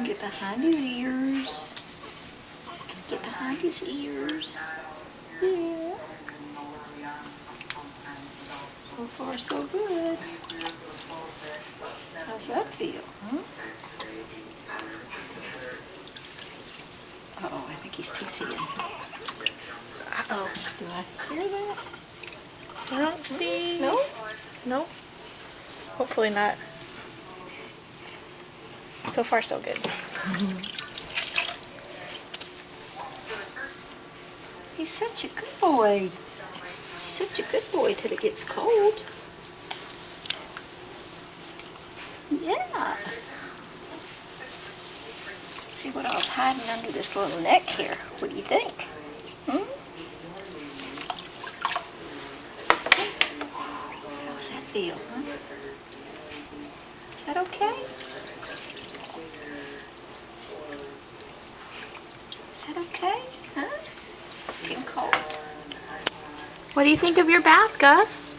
Get behind his ears. Get behind his ears. Yeah. So far, so good. How's that feel, huh? Uh-oh, I think he's tooting. Uh-oh. Do I hear that? I don't see. No? Nope. Hopefully not. So far, so good. He's such a good boy. He's such a good boy till it gets cold. Yeah. See what I was hiding under this little neck here. What do you think? Hmm? How's that feel, huh? Is that okay? Is that okay? Huh? Getting cold. What do you think of your bath, Gus?